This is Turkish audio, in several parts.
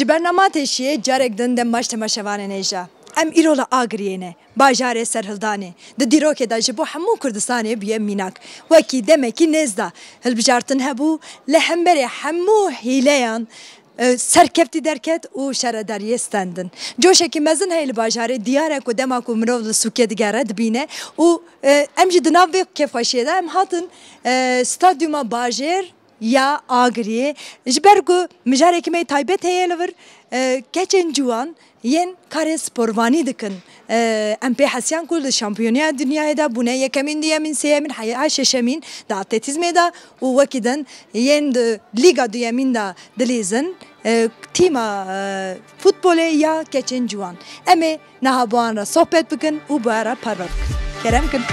برنامه تشیه جارک دندم ماش تماشاوانه نیجا. ام ایرولا آگریه باجار سرهلدانه. ددیرو که داج بو همو کردستانه بیه میناک. وکی دمه کی نزدا. هل بجارتن هبو لهم بره همو هیلیان. سرکفتی درکت و شرداری استندن. جوشه که مزن هیل باجاره دیاره کدام کو منو سوکه دیگره دبینه و امجد ناوی کفاشیه ام هاتن استادیوم باجر یا آگریه جبرگو مجاره که می تایبت هیلور کچن جوان ین کار سپوروانی دکن ام پی حسیان کل شامپیونیا دنیا دا بونه یکمین دیا من سیامین حیا ششمین دا اتلتیزم دا و وکیدن ین لیگا دیامین دا دلیزن تیما فوتبول یا کچن جوان امی نهابوان را صحبت بکن و بارا پرور کرم کن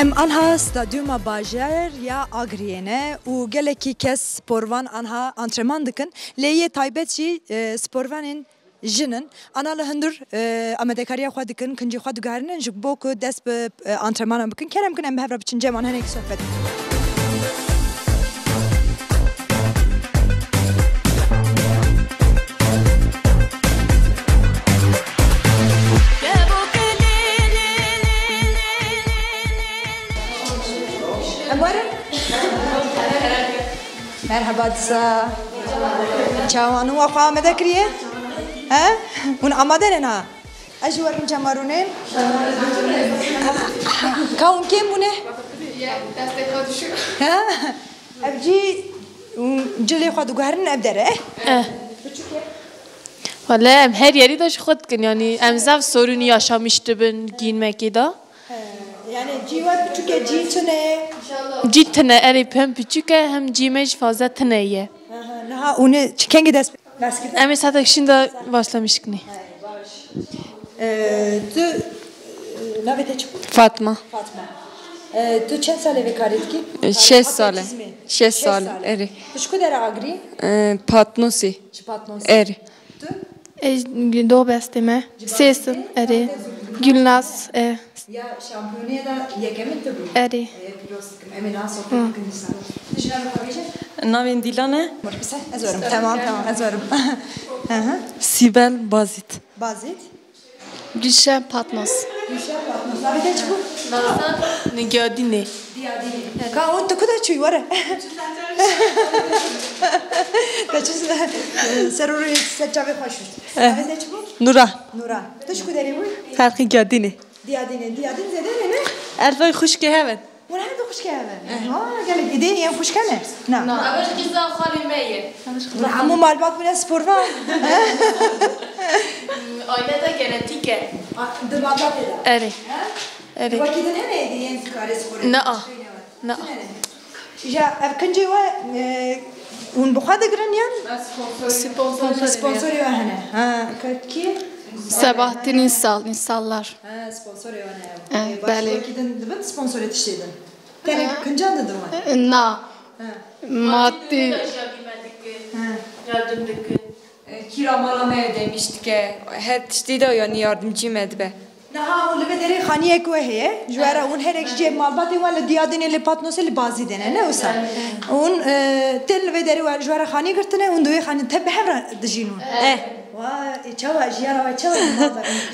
ام آنها استادیوم باجر یا آگریه و گلکی کس سپوروان آنها انترمان دکن لیه تایبتی سپوروانین جنن آنها لهندر آمدکاری خود دکن کنجی خود گارنن جب بوک دست به انترمان بکن کرم کنم به هر بچن جمان هنگ صحبت مرحبا دسا چاوانو واقع آمده کریه؟ ها؟ اون آمده نه؟ اجوارم جمارونه؟ کاون کیم بونه؟ دسته خودشو ها؟ ابجی جلی خود گهرن ابدره؟ ولی ام هر یاری داشت خود کن یعنی ام زاف سورونی یاشامیشته بن گین مکیدا yani civat küçük cintine. Cintine eri pem küçük hem cimej fazla tıneye. Naha onu çıkenge ders. Ama zaten şimdi başlamıştık ne? Tu navete çık. Fatma. Fatma. Tu çen sale vekaret ki? 6 sale. 6 sale. Eri. Tu şu kadar agri? Patnosi. Patnosi. Eri. Tu? دو بستمه سیستم اری گلناس Ya şampiyonaya da yekemin tabi. اری Pilostum emina sohbet kınısan. Düşünüyorum kardeşim. Navin Dilane. Azarım. Tamam azarım. Sibel Bazit. Bazit. گلشن پاتناس Gülşen Patnos. Navete çık bu. Nigadine. Diyadini. Ka on da kadar çuy var. Kaçız seruri seçave hoşuz. Navete çık bu. Nura. Nura. Tu şu kadar bu. Farkı Gadini. Diyadini zede ne? Elfay خوش که هون. ولا هذا خوش كهذا ها قال لك ايدين يا خوش كله نعم Abaş kızı خالی میه. عمو مالبات من سبورفا Aile de genetike. دماغات ده Eri. Eri. وكيد هنا ايدين سكاري سبور Na. جا كنجي وا ونبخاد جرانيان سبونسوري هنا ها كي Sabahattin insanlar. ها سبونسوري هنا بله. وكيد دبن سبونسوري تشتيدن تاني كنجان ده دوما نه maddi Yardım dükün. Kiramalama ödemiştik. Her işte de yani yardımcı medbe. نها ولا بدري خانية كوهية جوارا ون هرك جيب مالباتي ولا ديادين اللي باتنوس اللي بازي دنا لا وسا ون تل بدري جوارا خانية قرتنا ون دوي خانية تبي حبرا دجينون واه تشوا جيارا وتشوا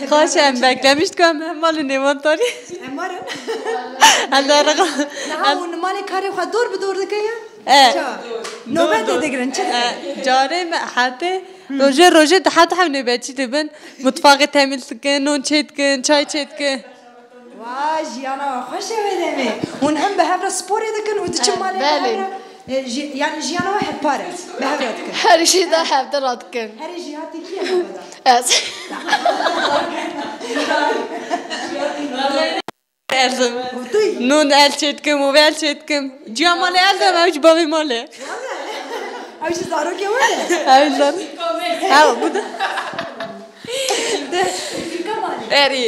Kaç hem beklemiştik ama malı ne var عمارن Allah razı نها ون مالي كاري خا دور بدور دكيا نوبة تدقرن جاره حتى روجه حتى هم نباتي تبن متفاقة تعمل سكن نون تشيتكن شاي تشيتكن واجيانا خوش ودمي ونهم بهبره سبوري دكن ودچم مالي بله. يعني جيانا واحد بارت بهبره دكن Her şeyde hep de ratkın. هر جهاتي كيف هذا Evet. Eldim. Nun elçetkim, o elçetkim. Cihamale eldim, avcı babi male. اوش زارو كي ولا Eldim. Ha, bu da. كمالي Eri.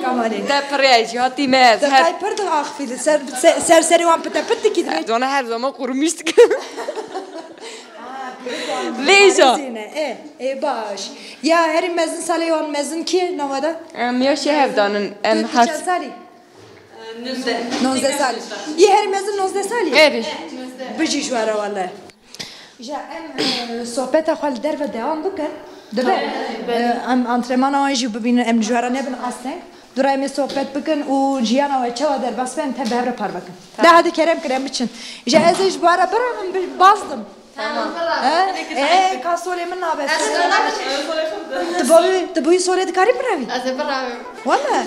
كمالي Da priyaj, hati mez. ده Her كاي برد اخفي سر سر وان بتا بتا كده Ona her zaman kurmuştuk. Leysa. ايه باش يا هري مزن سالي وان مزن كي نوادا Ya şey hevdanın em كم has. سالي 19 سالي يا هري مزن 19 سالي Eri. بيجي شوارا والله جا ام صحبت خال در و دوام بکن دبه ام انترمان آنجی ببین ام جوارا نبن آسنگ درای می صحبت بکن و جیانا و چوا در بس بین تبه هر پار بکن ده هدی کرم کرم بچن جا ازش بارا برام بازدم کاسولی من نابست تبوی سولی دکاری براوی Az bravo. والله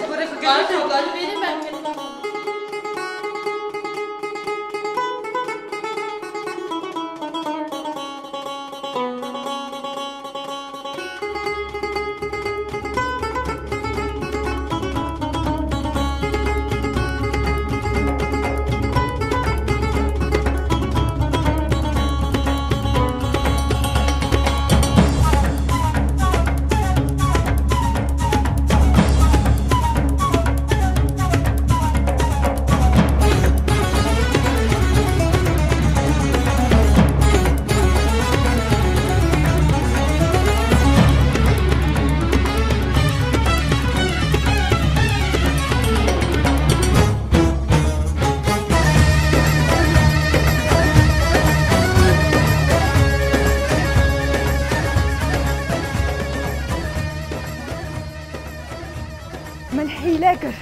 من حيلكر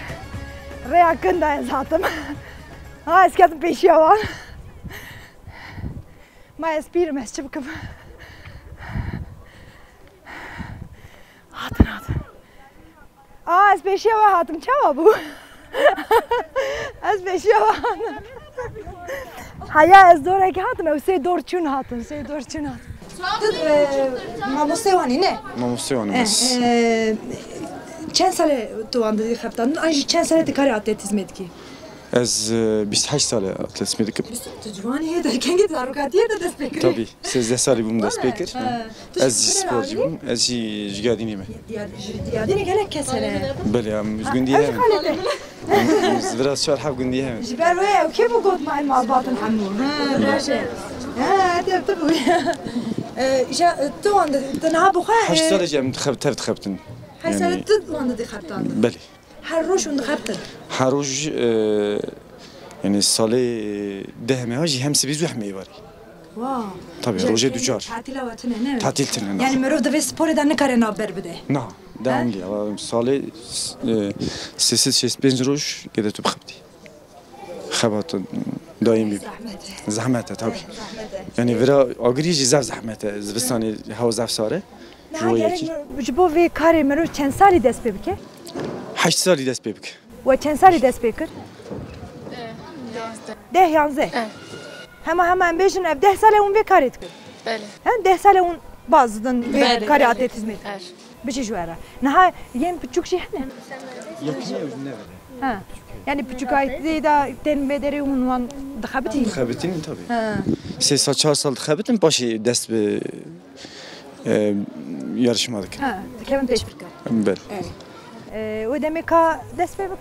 ريا كندا يا زاتم ها اسكت بيشيوان ما يسبير مسجبكم هاتن اس بيشيوا هاتم چاوا بو اس بيشيوا هيا از دورك هاتم او سي دور چون هاتم سي دور چون هاتم ما مستواني نه ما مستوانم بس چند ساله تو اندازی خفتن؟ آنجی چند ساله دکاری اتلتیسم کی؟ از 28 ساله اتلتیسم دکم تو جوانی هست کنگی داروکاتیه دست بکری؟ tabii 13 سالی بوم دست بکر از سپورچی بوم از جگادینیم یادی نگله کسره بله ام گندیه هم biraz شهر حب گندیه هم جبر ویا و کی بگود مع المعبات الحمو ها باشه ها تبتبو ایشا تو اند تنها بخواه 8 سال جام تخبتن هاي ساله تو اندازی خفتن بله هر روش اند خفتن هر روز yani سال ده ماهی هم سبیز و همه واری واو tabii روزه دوچار تعطیل وقتنه نه تعطیل تنه یعنی مرو دوی سپور دن نکاره نابر بده نه داملی ama سال سیصد شصت پنج روز که تو بخبتی خبات دایم بی زحمته tabii yani vera agrici zav zahmete zbistani hava zav sare جبو وی کاری مرو چند سالی دست بکه 8 سالی دست بک و چند سالی دست بکر؟ 10 11 hemen beşin ev 10 sale un ve karet kır. Bele. Ha 10 sale un bazıdan ve Bele. kare atletizm et. Er. Bir şey şu ara. Naha yem küçük şey ne? Ha. Yani küçük ayette da tenbederi unvan dhabiti. خبتین tabii 3 سال 4 سال خبتن başı dest be yarışmadık Ha. Kevin teşvik kar. bel O demek ka dest be bak.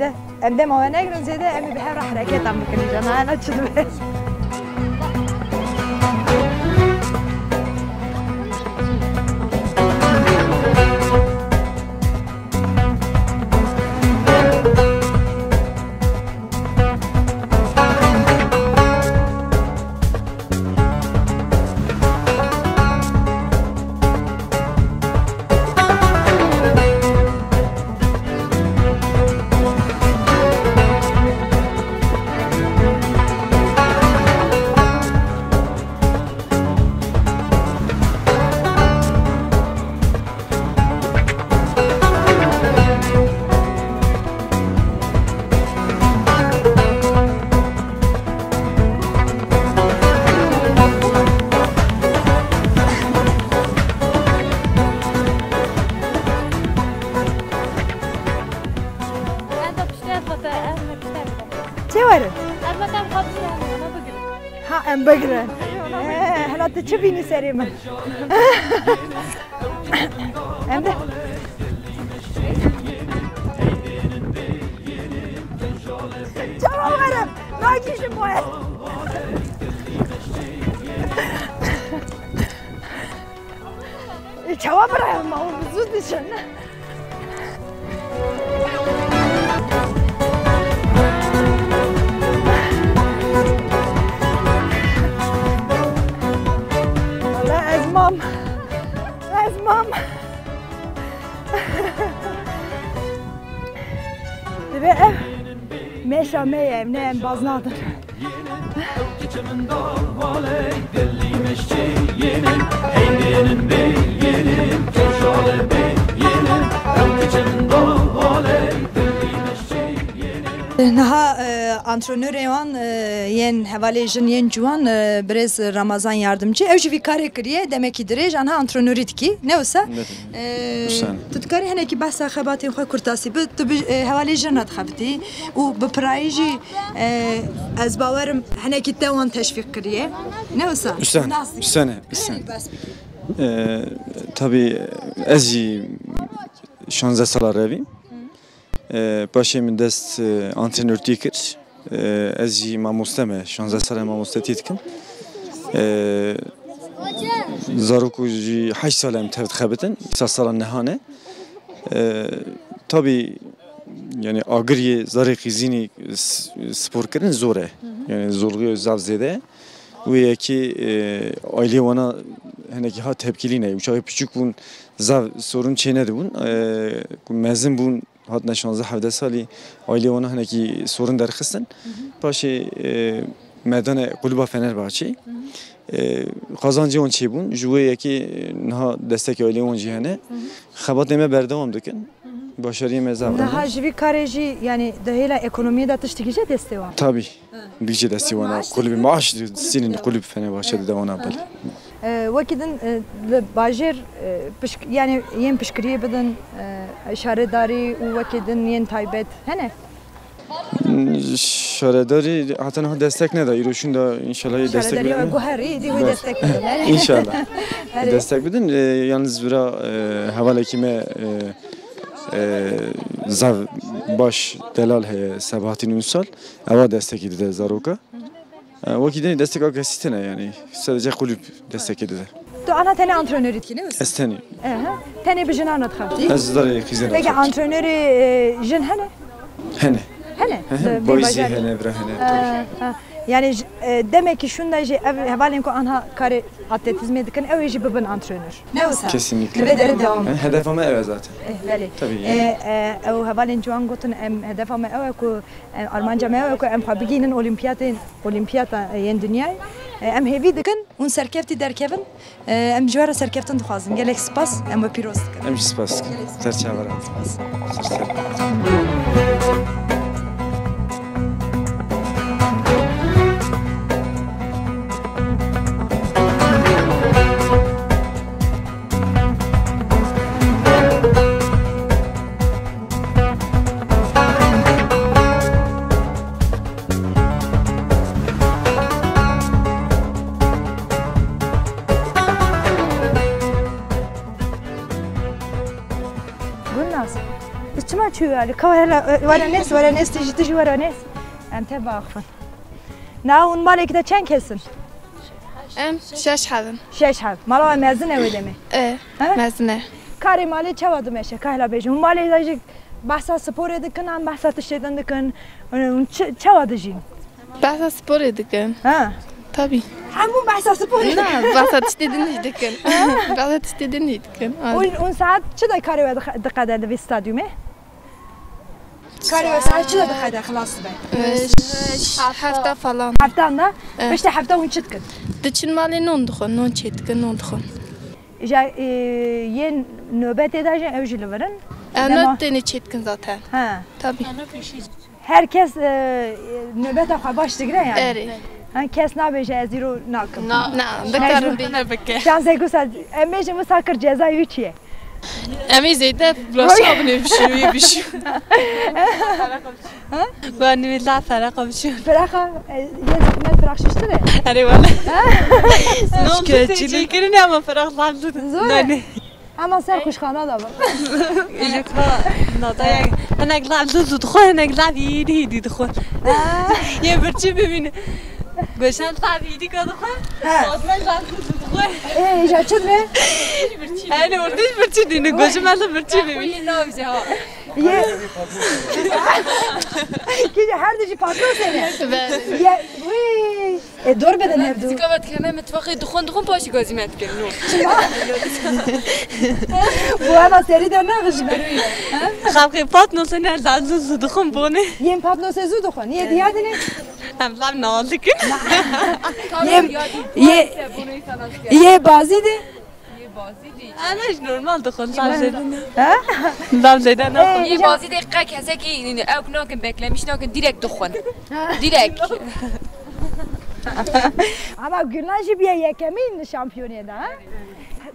ده عندما وانا اقرا زي ده امي بحب راح حركات عم بكلم انا تشد بگره هلا تو چه بینی سری من امده چرا برم ناگیشم باید چرا برم ما زود نیشن Mom. Ve ev meşameye ne baznadır. Naha antrenör evan yen hevalejin yen juan brez Ramazan yardımcı evci vikare kriye demek ki direj anha antrenörit ki ne olsa tutkari hene ki bahsa xabatin xoy kurtasi bu hevalejin hat xabti u bu praiji az bavarım hene ki devan teşvik kriye ne olsa üsane tabii ezi 16 sala revim باشه من دست آنترنور تیکر از جی ماموستمه 16 سال ماموسته تیکم زاروکو جی 8 سالم تفت خبتن 3 سال نهانه tabi yani agriye zareki zini spor kırın zore yani zorluyor zavzede ve ki aile bana hani ki ha tepkili ne uçağı küçük bun zav sorun çenedi bun mezun bun hatta 16 سالی aiله ona hani ki sorun derxisten başı meydan kulüba Fenerbahçe kazancı on çebun juye ki naha destek aile on cihane xabat neme berdevam dikin başarıya mezar daha jivi kareji yani dahila ekonomiye de tıştıkıca desteği var tabi dikçe desteği var kulübü maaş senin kulüp Fenerbahçe'de de ona bel وكذا باجر يعني ين بشكريه بدن شارداري وكذا ين تايبت هنا شارداري حتى نه destek ne da İroş'un da inşallah destek verir. Şaradari guhari diye destek verir. İnşallah. Destek verin yalnız bira havale kime zav baş delal he Sabahattin Ünsal ava destek edildi Zaroka. Vakit destek agresifte ne yani sadece kulüp destek edildi. Tu ana tane antrenör etkini misin? Esteni. Tane bir jin anlat xabti. Ezdarı kızlar. Peki antrenörü jin hene? Hene. Boyzi hene bre hene. Yani demek ki şunda je havalim ko anha kare atletizme dikin evji bibin antrenör. Ne olsa? Kesinlikle. Ve devam. Hedefime evet zaten. Beli. Tabii. Ev havalim juan gotun em hedefime ev ko Almanca ev ko em xabiginin olimpiyata yen dünya. Em hevi dikin un serkefti derkevin em jwara serkeftin dixwazin gelek spas em piroz dikin. Em spas. Serçavara. شو كوهلا ولا ناس تجي ورا ناس انت باخفن ناون مالك ده چند kesin شش حبم مالا مزنه ودمه مزنه کاری مالی چه وادم میشه کهلا بیشم مالی داشت بحث سپور دکن بحث تشدن دکن اون چه وادجین بحث سپور دکن tabii همون بحث سپور نه بحث تشدن دکن بحث تشدن دکن اون ساعت چه دای کاری دقیقه در استادیومه کاری ساعت چه دقیقه خلاص به hafta falan haftan da işte hafta un çıtkın دچین مالی نون دخون نون چیتکن نون دخون ja yen nöbet edeceğin evcili verin nöbetini çetkin zaten tabii herkes nöbet akar başlıkına yani evet kes ne yapacağız zero nakım ne bekarım ne bekar şansa güzel emecim sakır ceza üçye Emi zeyde bulaşık abone bir şey. Ben ne bileyim ferah komşu. Feraha, yazıkmet ferah şiştire. Hadi valla. Ne oldu? Teşekkür ne ama ferahlandı. Zor. Ama sen kuşkana da var. İlka nadaya. Ana glavdu tudxu, ana glav yedi tudxu. Ye birçi bibine. Beşan tabiidi kadxu. Adma glavdu tudxu. Jaçır mı? Ana orada birçi dini. Gözüm aldı birçi bibine. Ne yapacağım? Ye. Ki her dişi patron seni. بله Ye. Uy. Doğru beden evde. Dikkat kendime mutfağı dukhun başı gözüme etkin. Bu ama seri de ne kızı veriyor. Xalqi patno seni aldı tudxu bone. Yem patron sezu dokun. Niye diyadını? Hem lav naldık. Ye bazıydı. Ana normal tudxu lav zeydan. Ha? Lav zeydan. İyi bazı dakika kese ki evknokin beklemiş nokin direkt dukhun. Direkt. Ama Gürlenci bir yekemin şampiyoniyada ha?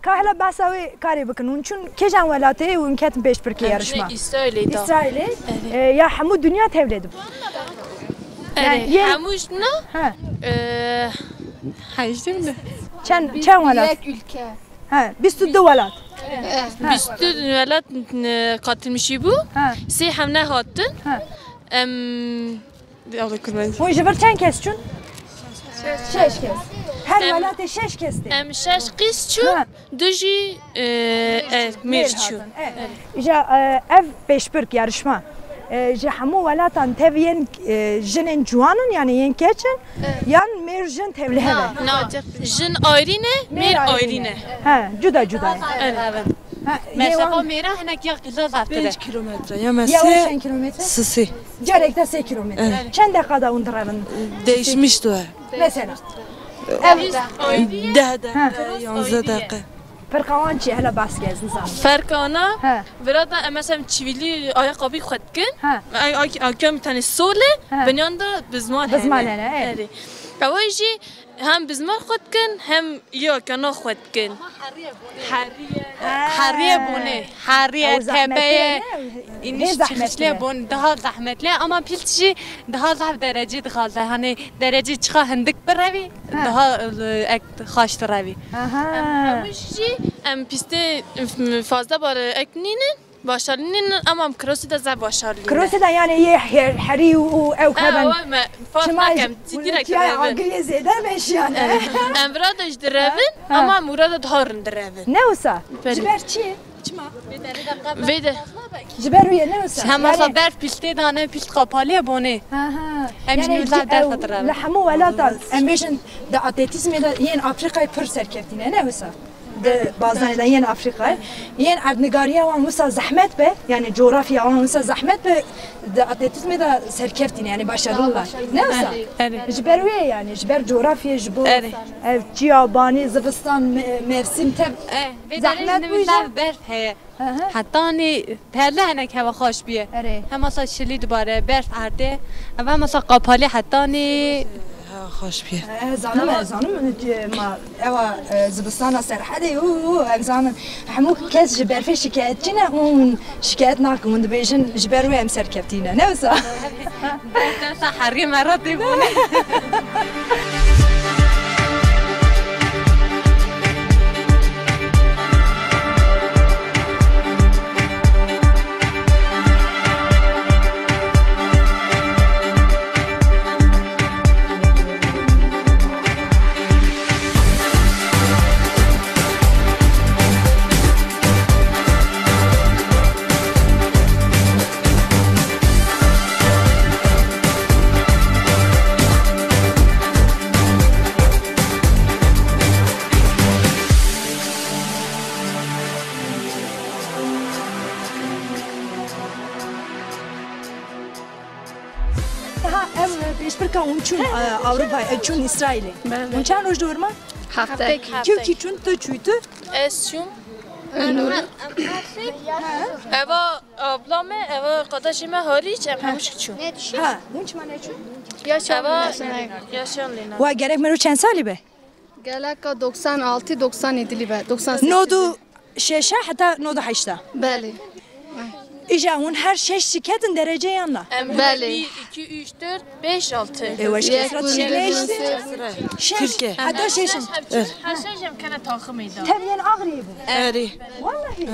Kahla basavi kare bakın onun için kejan velatı ve ünketin peş bir yarışma. İsrail'de. İsrail'i ya hamu dünya tevledim. Yani hamuş ne? Ha. Hayır mi? Çen velat. یک ülke. Ha. Biz tuttu velat. Biz de velat katılmışı bu. Ha. Se hamle hattın. Ha. Allah kurban. Bu jibir çen kes çün? Şeş kes. Her velatı şeş kesti. Şeş kız çu, duji mer çu. Ja ev peşbirk yarışma. Ja hamu velatan teviyen jinin juanın yani yen keçin yan merjin tevliheve. Jin ayrine, mer ayrine. Ha, juda juda. Evet. Mesela mera henek yak güzel zaten. 5 kilometre. Ya Ya mesela 10 kilometre. sisi Gerekte 8 kilometre. Çen dakikada undurarın. değişmişti o. Mesela. De 11 dakika. Perkavançı hele bas gezin zaman. Farkana, Ha. burada mesela çivili ayakkabı xetkin. Ha. Akşam bir tane sole, Ha. benyanda bizman. Bizman hele, evet. Avajı hem bizman xetkin hem yakana xetkin. Hariye bone. Hariye tepeye. Ne İniş zahmetli. çıkışlı bon daha zahmetli ama pilçi daha zahmet derece dıkaldı. Hani derece çıka hındık bir revi daha xaştır revi. Aha. Avajı hem piste fazla bar ekninin. Başarının ama krosi de zar başarılı. Krosi da yani ye heri u ev kaban. Fark kem direkt Ya revin. agriye zede meş yani. Emrada işte revin ama murada dharın revin. Ne olsa? Peri. Jiber çi? Ve de Jiber uye ne olsa? Hem mesela ber pilte dane pilt kapalı bone. Aha. Hem güzel ders hatırlar. Lahamu velatan. Ambition da atletizmi da yen Afrika'yı pır serkeftine ne olsa? De bazı da yen Afrika'yı. Yen ardnigariye ve musa zahmet be yani coğrafya ve musa zahmet be de atletizmi da serkeftine yani başarılılar. Ne olsa? Jiber uye yani jiber coğrafya jibo. Ev ciyabani zıvıstan mevsim teb. Zahmet bu yüzden berf heye. Hatta hani perle henek hava hoş bir. Ere. Hem mesela şili dubare berf arde. Ama mesela kapalı hatta hani خوش بيه زانم ما اوا زبستان سرحدي زانم حمو كاس جبر في شكايات جنا اون شكايات ناكم من بيجن جبر ويم سركبتينا نوسا حري مرات يبوني پیشبرکا اون چون اروپا چون اسرائیل اون چند روز دور ما هفته کی چون تو چوی تو اسیوم eva ablamı eva kardeşime hariç hemşik çu. ha اون چه معنی چون Eva yaşayan lina. و gerek مرو چند سالی به گلک 96 97 لی به 98 نودو شیشه حتی 98 بله ایجا اون هر شش شرکتن درجه yanına. بله 1, 2, 3, 4, 5, 6. Evaş یک kesrat بوده şeleşti. Şeş. Türkiye. Hatta şeşin. Her şey cemkene takımıydı. Tabiyen ağrıyor bu. اري Vallahi.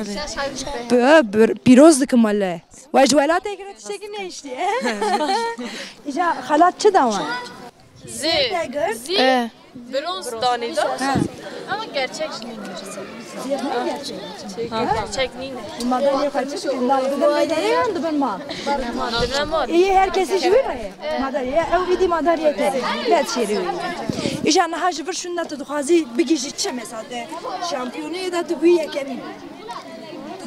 Piroz dıkım valla. Vajvalat ekran tişeki ne işti? İja halatçı da var. Z, Z, اه bronz danıydı. Ama gerçek değil. Gerçek değil. Madalya kaçış günler. Bugün madalya yandı ben ma. Madalya İyi herkes işi var ya. Madalya. Ev vidi madalya teri. Ben şeri. İja nahaj bir şundan da duhazi bir gişi çe mesela de. Şampiyonu da tu büyük emin.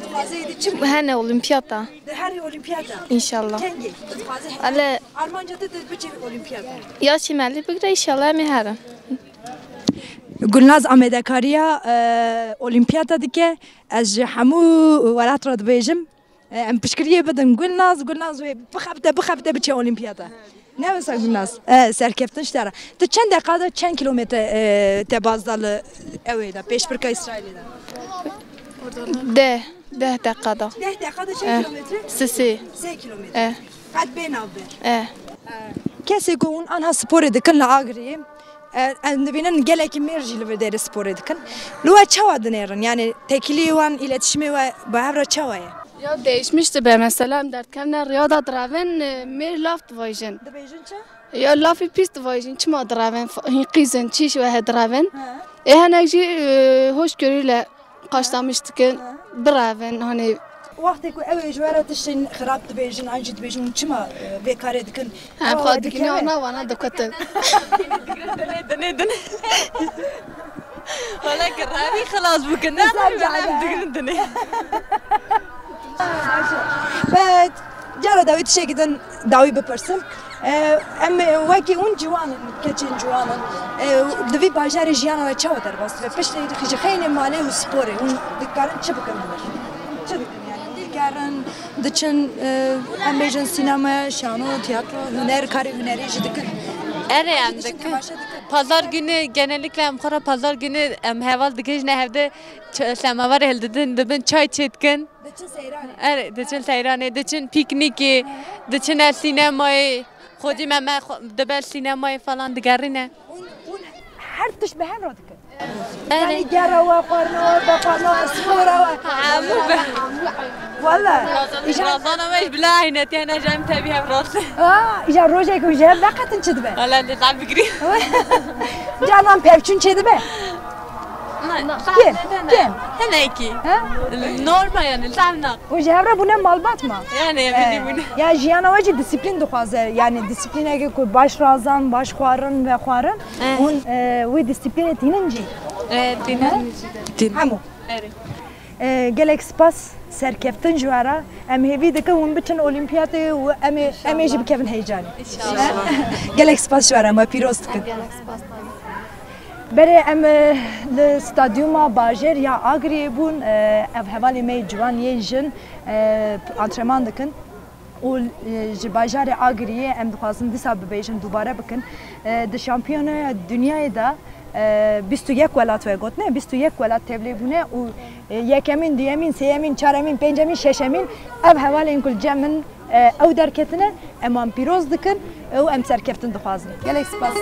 Duhazi de çim. هنه اولمپیادا Her olimpiyata. انشالله Kengi. Duhazi. ولی Almanca'da da bir çevik olimpiyata. یا چی ملی بگیره انشالله میهرم Gülnaz Amedekariya olimpiyata dike ez hamu welat ra dibêjim em pişkiriye bidin Gülnaz ve bixebite biçe olimpiyata. Ne mesela Gülnaz? Serkeftin işlere. Tu çend dakikada çend kilometre tebazdalı evde peşbirka İsrail'de. ده دقیقه 10 dakikada çend kilometre? سه 8 kilometre. اه Kad ben abi. اه Kese gon anha spor edikin la agri. Endibinin geleki merjili ve deri spor edikin. Luva çava dinerin yani tekili van iletişimi ve bahevra çavaya. یا değişmişti be mesela derken riyada draven mer laft vajin Dibêjin çe? یا لافی پست vajin çima draven qizin çiş ve draven ehnek hoş görüyle qaşlamıştık draven hani Vakti ku ev jwara tişin xirab dibêjin anjî dibêjin çima bekar edikin. hem qadik ne ona wana dokatı دنه ولا قرابي خلاص بكنا دنه Evet. Cara davet şekilde davi bepirsim. Em vaki un ciwanın keçin ciwanın. Divi bajarı jiyana ve çava derbas ve peşte xiji xeyne male u spore un dikarin çı bıkınlar. Çı dikin yani dikarin diçin em bejin sinema, şano, tiyatro, hüner, kare hüneri jidikin. Ereyandık. Pazar günü genellikle emkara pazar günü heval dikişne evde semavar eldedin dibin çay çetkin. Diçin seyrani. Evet, diçin seyrane, diçin pikniki, diçin el sinemayı, xodi meme dibel sinemayı falan digerine. Un her tiş behem radikin. Yani gera ve parno, bapano, spora ve. Valla. Razan ama hiç bile aynet yani cem tabi hem razı. İja roje ku je vaqtin çedbe. Hala de tam fikri. Canan pevçün çedbe. Kim? Hele ki. Ha? Normal yani tamam. O jevra bu ne malbat mı? Yani evde bunu. Ya jiyana vacı disiplin duhaze. Yani disipline ge ku baş razan, baş xwarın ve xwarın. Un ve disiplin etininci. Evet, dinle. Hamu. Evet. Gelek spas serkeftin jwara. Em hevi dike un bütün olimpiyatı ve em jib kevin heyecanı. İnşallah. Gelek spas jwara ma piroz dikin. Bere em li stadyuma bajer ya agriye bun ev hevali me civan ye jin antrenman dikin û ji bajarê agriye em dixwazin dîsa bibêjin dubare bikin di şampiyonaya dünyayê da 21 welat ve gotne 21 welat tevlî bûne û yekemîn, duyemîn, sêyemîn, çaremîn, pêncemîn, şeşemîn ev hevalên kul cemin ew derketine em an pîroz dikin û em serkeftin dixwazin. Gelek spas.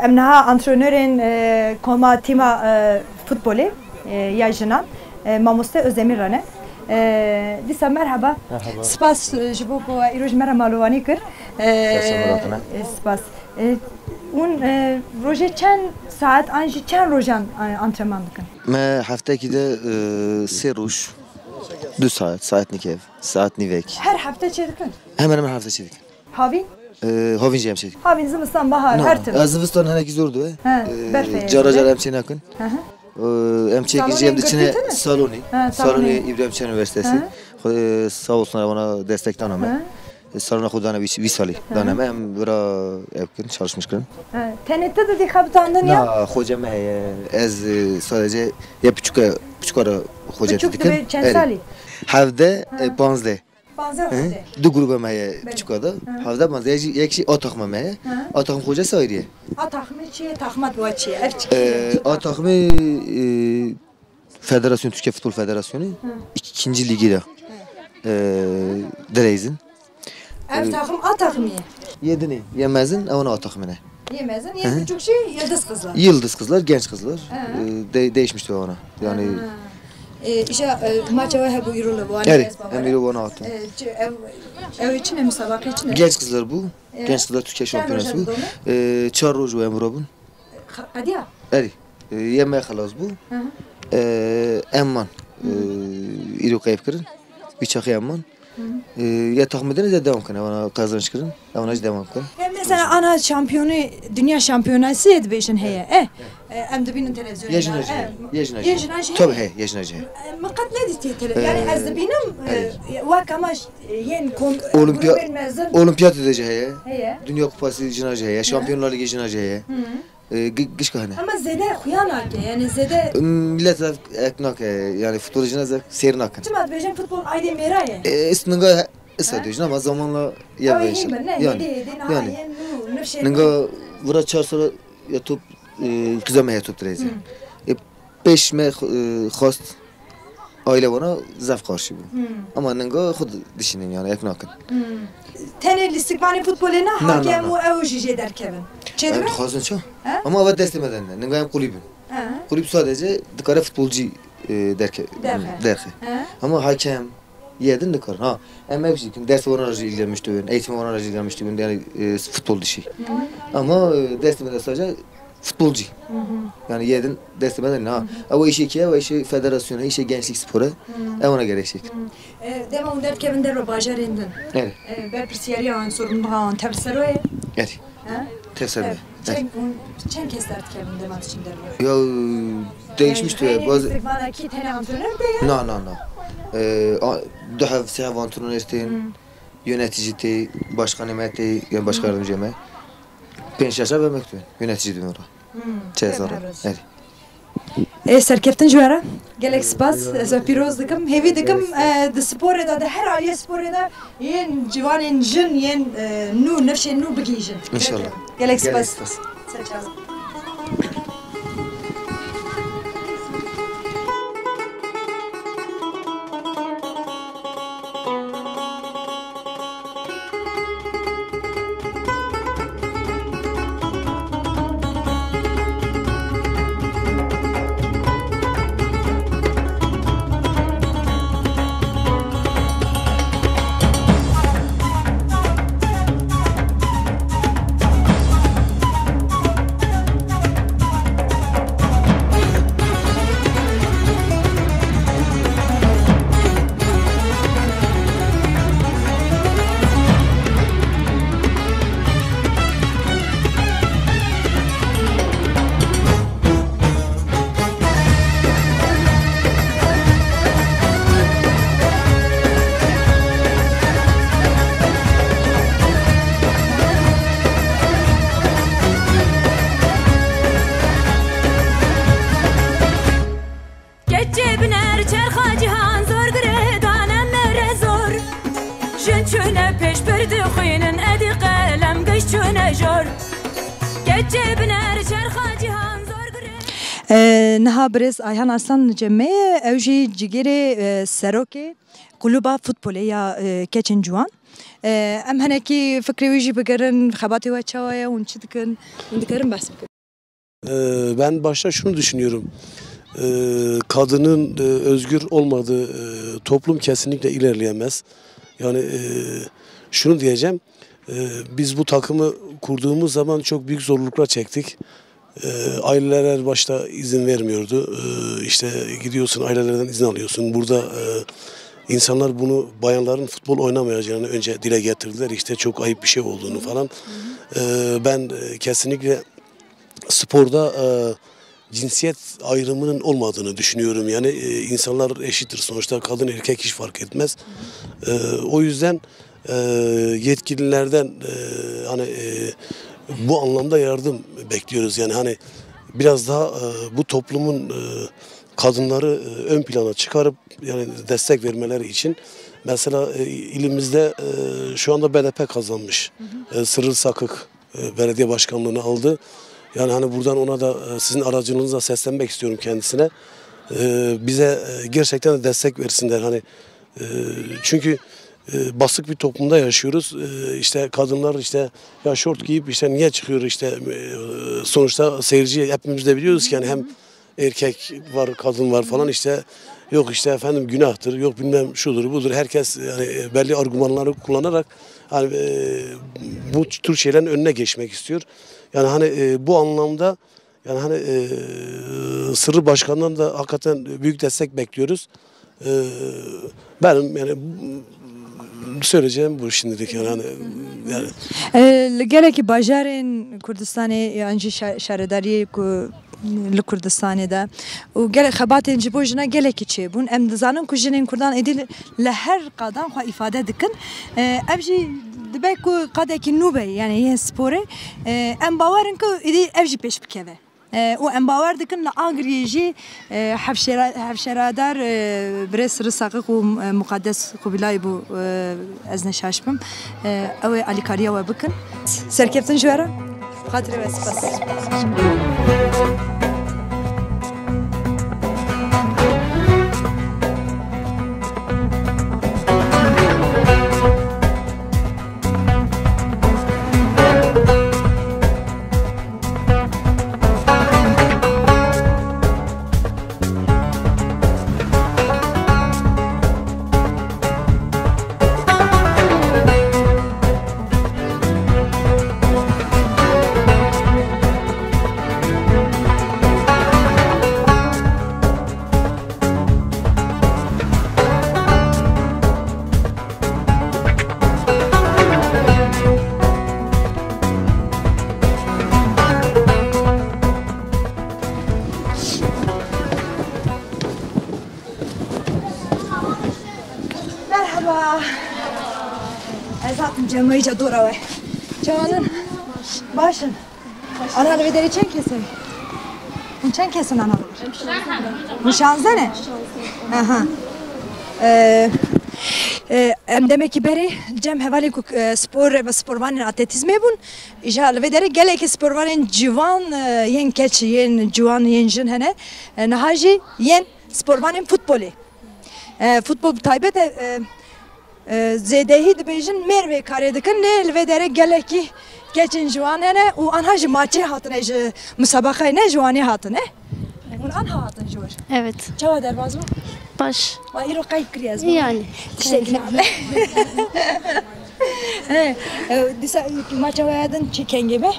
em niha antrenörên koma tîma futbolê ya jinan mamoste Özdemir Rane. Dîsa merhaba. Spas ji bo ku îroj me re malûwanî kir. Spas. Un rojê çend saat an jî çend rojan antrenman dikin? Me heftekî de sê roj 2 saat nîkev, saat nîvek. Her hafte çê dikin? Hemen hemen hafte çê dikin. Havîn? Havîn jî em çê dikin. Havîn zimistan bahar her tim. Zivistan hinekî zor du. Berfê. Cara cara em çê nakin. Em çêkî em diçine salonê. Salonê İbrahim Çelebi Üniversitesi. Sağ olsun bana destek dana me. Salona xwe dane 20 salî dane me em bira ev kirin çalışmış kirin. Tenêtte de dixebitandin ya? Na xwecê me heye ez sadece ya piçukara xwecê dikim. Çend salî? Hevde 15. Panzer xwecê. Du gruba me heye piçukada. Hevde 15. Yekî ataxma me heye. Ataxm xwecê sayriye. Ataxmê çi taxmat wa çi ev çi? Ataxmê Federasyon Türkiye Futbol Federasyonu 2. ligi de Dereyzin. Ev taxım ataxmı. Yedini yemezin ona ataxmine. Yemezin yedi buçuk şey yıldız kızlar. Yıldız kızlar, genç kızlar. Değişmişti ona. Yani İşte maça var bu Euro'la bu. Evet, Euro bana attı. Ev için mi müsabaka için? Genç kızlar bu. Genç kızlar Türkiye şampiyonası bu. Çarroz ve Emrabun. Hadi ya. Evet. Yemeğe halas bu. Emman. İro kayıp kırın. Üçakı Emman. Ya tahmin ediniz ya devam kırın. Ona kazanç kırın. Ona hiç devam kırın. Mesela ana şampiyonu, dünya şampiyonası edbeşin heye. Em de binin televizyonda. Yejinacı. Tabii he, yejinacı. Makat ne dişti televizyon? Yani ez de benim vakamaş yen Olimpiyat edeceği heye. Dünya kupası jinacı heye. Şampiyonlar Ligi jinacı heye. Giş kahane. Ama zede kuyanak yani zede. Millet eknak yani futbolcular zek seyir nakın. Çımat benim futbol aydın meraye. Isnınga ısladıcın ama zamanla yavaş. Yani. Nınga vura çarşıra yatıp kızamaya yatıp direzi. 5 me khost aile bana zaf karşı bu. Ama nınga xud düşünün yani eknakın. Tenel istikbali futboluna hakem o evujije derkevin. Evet xazın ço. Ama evet destemeden de. Nınga hem kulübün. Kulüp sadece dikare futbolcu derke. Ama hakem yedin dikar. Ha. Ama hepsi ders oranajı ilgilenmişti. Eğitim oranajı ilgilenmişti. Yani futbol dışı. Ama destemeden sadece futbolcu. Yani yedin destemeden ha. Ama işi ki ama işi federasyona, işi gençlik sporu. Ona gerekecek. Devam derkevin derbe bajarındın. Evet. Ben persiyeri an sorumlu tefsiroye. Evet. Tefsirde. Çen kez derkevin demek için derbe. Ya değişmişti. Bazı istikbala ki tane antrenör de ya. No. Daha sev antrenörstin, yönetici, başkan emekti, yani başkan yardımcı emeği. Penşaşa vermekti. Yönetici diyorum orada. Cezara. Evet. Serkeftin jwara. Gelek spas. Ez piroz dikim. Hevi dikim. De spor da her aliye spor da yen civanın jin yen nu nefşe nu bigijin. İnşallah. Gelek spas. Niha Brez Ayhan Arslan Cem'e evji cigere seroke kulüba futbolu ya keçin juan. Em heneki fikri wici bigerin xabatı ve çavaya un çidikin. Un dikerin bahs Ben başta şunu düşünüyorum. Kadının özgür olmadığı toplum kesinlikle ilerleyemez. Yani şunu diyeceğim. Biz bu takımı kurduğumuz zaman çok büyük zorluklar çektik. Aileler başta izin vermiyordu. İşte gidiyorsun, ailelerden izin alıyorsun. Burada insanlar bunu bayanların futbol oynamayacağını önce dile getirdiler. İşte çok ayıp bir şey olduğunu falan. Ben kesinlikle sporda cinsiyet ayrımının olmadığını düşünüyorum. Yani insanlar eşittir. Sonuçta kadın erkek hiç fark etmez. O yüzden yetkililerden hani bu anlamda yardım bekliyoruz. Yani hani biraz daha bu toplumun kadınları ön plana çıkarıp yani destek vermeleri için mesela ilimizde şu anda BDP kazanmış. Sırrı Sakık belediye başkanlığını aldı. Yani hani buradan ona da sizin aracılığınızla seslenmek istiyorum kendisine. Bize gerçekten de destek versinler. Hani çünkü basık bir toplumda yaşıyoruz. İşte kadınlar işte ya şort giyip işte niye çıkıyor işte sonuçta seyirci hepimiz de biliyoruz ki yani hem erkek var, kadın var falan işte yok işte efendim günahtır, yok bilmem şudur budur. Herkes yani belli argümanları kullanarak hani bu tür şeylerin önüne geçmek istiyor. Yani hani bu anlamda yani hani Sırrı Başkan'dan da hakikaten büyük destek bekliyoruz. Benim yani söyleyeceğim bu şimdilik yani. Geleki bajarên Kurdistanê yan jî şaredariyê ku li Kurdistanê de û gelek xebatên ji bo jina gelekî çêbûn em dizanin ku jinên Kurdan êdî li her qadan xwe îfade dikin ev jî dibe ku qadekî nû be yani yên sporê em bawerin ku êdî ev jî pêş bikeve û em bawer dikin li Agiriyê jî hevşeradar birê Sırrı Sakık û Muqaddes Kubilayê bû ez neşaş bim ew ê alîkariya we bikin serkeftin ji were xatirê we spas. Cemaice dora ve. Canın başın. Ana ve deri çen kesin. Bu çen kesin ana. Bu şansa ne? Aha. Em demek ki beri cem hevali ku spor ve sporvanın atletizmi bun. İşte ve deri gelek sporvanın civan yen keç yen civan yen jin hene. Nahaji yen sporvanın futbolu. Futbol taybet zedehi dibêjin mêrvê karê dikin lê li vê derê gelekî keçên ciwan hene û anha ji maçê hatine ji musabaqayê ne ji wanê hatine hûn anha hatin ji wir. Evet. Çawa derbas bû? Baş. Wa îro qey kirî ez Yani. Tiştekî dîsa maça we din çi kengê be?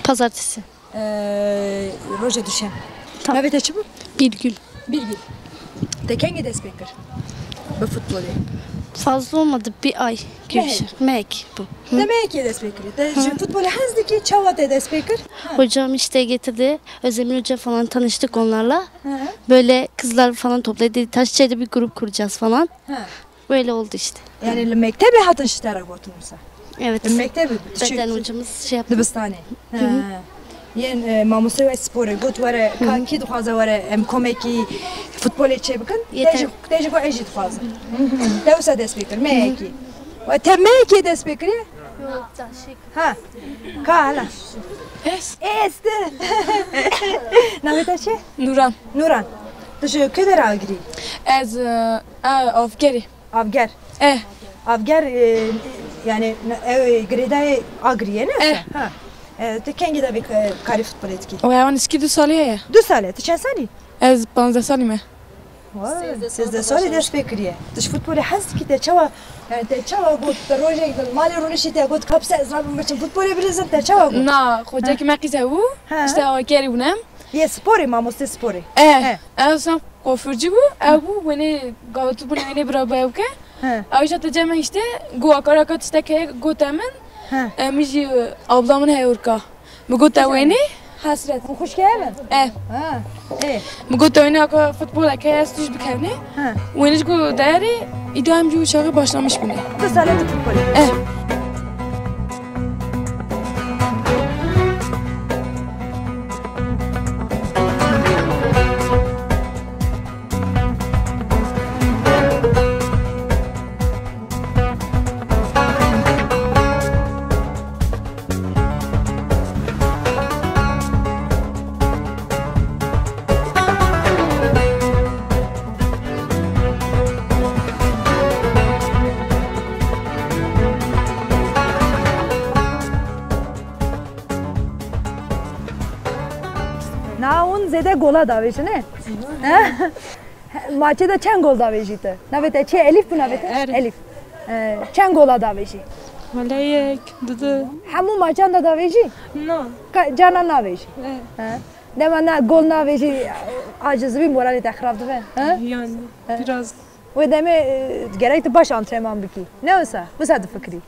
Pazartesi. Roja duşem. Tamam. Navê te çi bû? Birgül. Birgül. Te kengê dest pê kir bi futbolê? Fazla olmadı bir ay gibi bir şey. Mek bu. Demek ki dest pê kirî. Ji futbolê hez dikî çawa te dest pê kir? Hocam işte getirdi. Özdemir Hoca falan tanıştık onlarla. Böyle kızlar falan topladı. Dedi Taşçı'da bir grup kuracağız falan. Böyle oldu işte. Yani li mektebê hatin ji te re gotinûsa? Evet. Mektebê Beden hocamız şey yaptı. Dibistanê. Yên mamostê we sporê got were kî dixwaze were em komekî futbolê çê bikin? Te jî got ez jî dixwazim. Te wisa dest pê kir meyekî. We te meyekê dest pê kiriye? Ha. Ka hala. Est. Navê te çi? Nuran. Nuran. Tu ji kê derê agirî? Ez avgerî. Avger. Avger yani ev girêdayê agirî ne? Ha. Kengi de bir kari futbol etki. O hayvan eski 2 saliye. 2 sale, tu çen sali? Ez 15 salime. 13 sali ders bekriye. Dış futbolu has ki te çava yani te çava gut proje gidin mali rolüşi te gut kapsa ezrabın için futbolu birizin te çava gut. Na, hoca ki mekize bu. İşte o keri bunem. Ye spori mamoste spori. Ez sen kofurcu bu. Bu beni gavtu bu ne beraber evke. Ayşe teceme işte guakarakat işte ke gotemen. Miji ablamın heyorka. Bu goteveni hasret. Hoş geldin. Bu goteveni aka futbol akayas tuş bikevni. Weniş go deri idam ju şağı başlamış buni. 2 sale futbol. Zede gola daveji ne? Maçı da çen gol davejiydi. Navete çe Elif bu navete? Elif. Çen gola daveji. Maleyek, dudu. Hamu maçan da daveji? No. Canan naveji. Demana gol naveji aciz bir morali tekrardı be. Yani biraz. Ve deme gerekti baş antrenman biki. Ne olsa? Bu sadı fikri.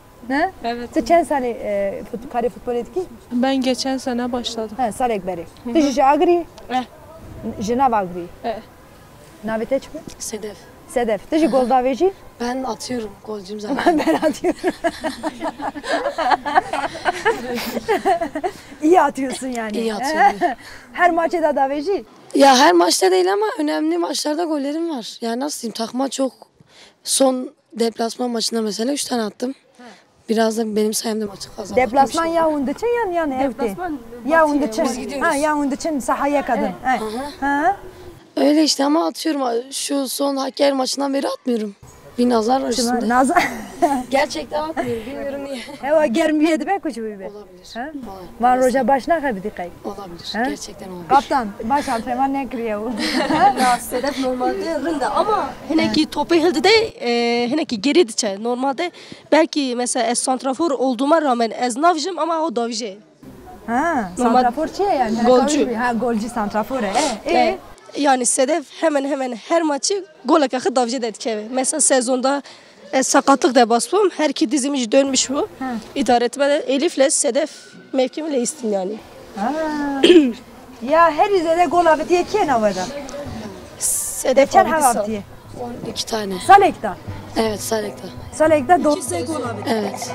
Evet. Sen çen sene kare futbol etki? Ben geçen sene başladım. Sal ekberi. Tiji agri? Jinav agri. Navete çıkıyor? Sedef. Sedef. Tiji gol daveji? Ben atıyorum, golcüm zaten. Ben atıyorum. İyi atıyorsun yani. İyi atıyorum. Her maçta da daveji? Ya her maçta değil ama önemli maçlarda gollerim var. Yani nasıl diyeyim, takma çok. Son deplasman maçında mesela 3 tane attım. Biraz da benim sayemde maçı kazandım. Deplasman Yaounde için yani evde. Yaounde için. Yaounde için sahaya kadın. Öyle işte ama atıyorum. Şu son Hakkari maçından beri atmıyorum. Bir nazar var üstünde. Nazar? Gerçekten atmıyorum. Bilmiyorum niye. Eva germiye de ben kuçu be. Olabilir. Van Roja başına kabidi kay. Olabilir. Gerçekten olabilir. Kaptan baş antrenman ne kırıyor? Sedef normalde rında ama heneki topu hildi de heneki geri diçe. Normalde belki mesela es santrafor olduğuma rağmen ez navjim ama o davje. Santrafor şey yani. Golcü. Golcü santrafor. Yani Sedef hemen her maçı gol akı davje dedike. Mesela sezonda sakatlık da basmam. Her iki dizimiz dönmüş bu. İdare etme de Elif'le Sedef mevkimle istim yani. Ya her izlede gol abi diye ki ne vardı? Sedef geçen hava diye. 12 tane. Salek'ta. Evet, Salek'ta. Salek'ta 9 gol abi. Evet.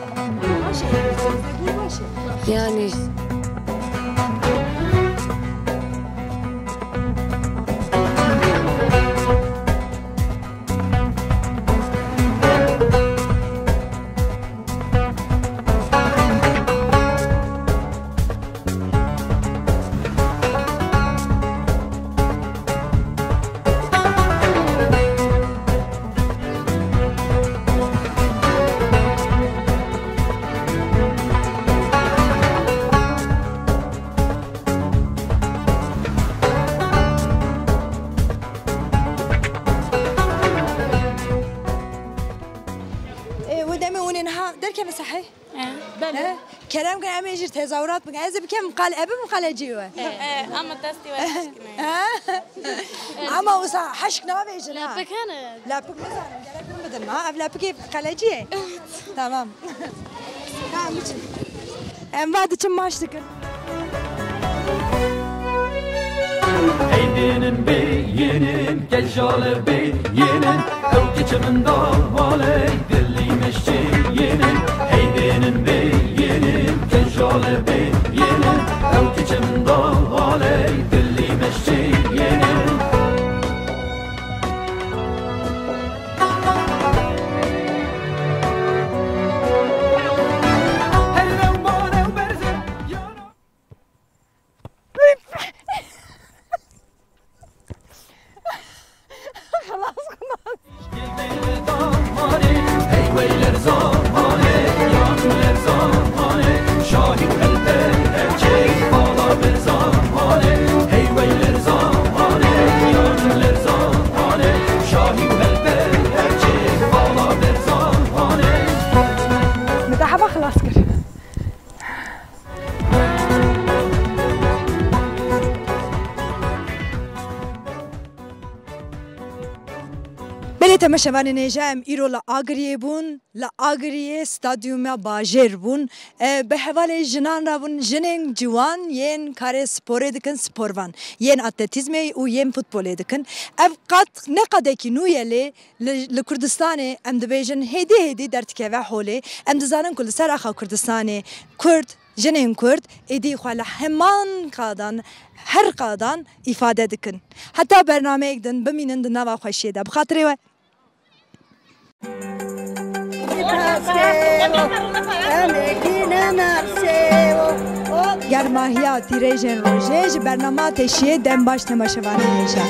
Yani derken صحيح؟ بله كلام كان عم يجي تظاهرات بقى إذا بكم قال أبي مقالجيوه أما تستي وحشكنا أما وصا حشكنا ما بيجي لا بكانه لا بك مثلا قالك بدل ما لا بك قالجيه تمام أم بعد كم ماشتك Eydinin beyinin, gecale beyinin, evkiçimin davaley, dillimeşçiyinin. Eydinin beyinin, gecale beyinin, evkiçimin davaley, dillimeşçiyinin. Hey weyler zamane, yanler zamane, şahit elbette. تماشاوان نێژە ئەم ئیرۆ لە ئاگریێ بوون لە ئاگریێ ستادیومە باژێر بوون بە هەواڵێ ژنان رابوون ژنێن جوان یەن کارێ سپۆرێ دکن سپۆروان یەن ئاتلێتیزمێ و یەن فوتبۆلێ دکن ئەv قەت نەقەدێکی نویە لێ لە کوردستانê ئەم dibêjin hêdî hêdî dertikeve holê em dizanin ku li ser axa Kurdistanê Kurd jinên Kurd êdî xwe li heman qadan her qadan îfade dikin heta bernameyek din bimînin di nava xweşiyê de bi xatirê we Germahiya tîrêjên rojê ji bernama teşiyê dem baş temaşevanê hêja.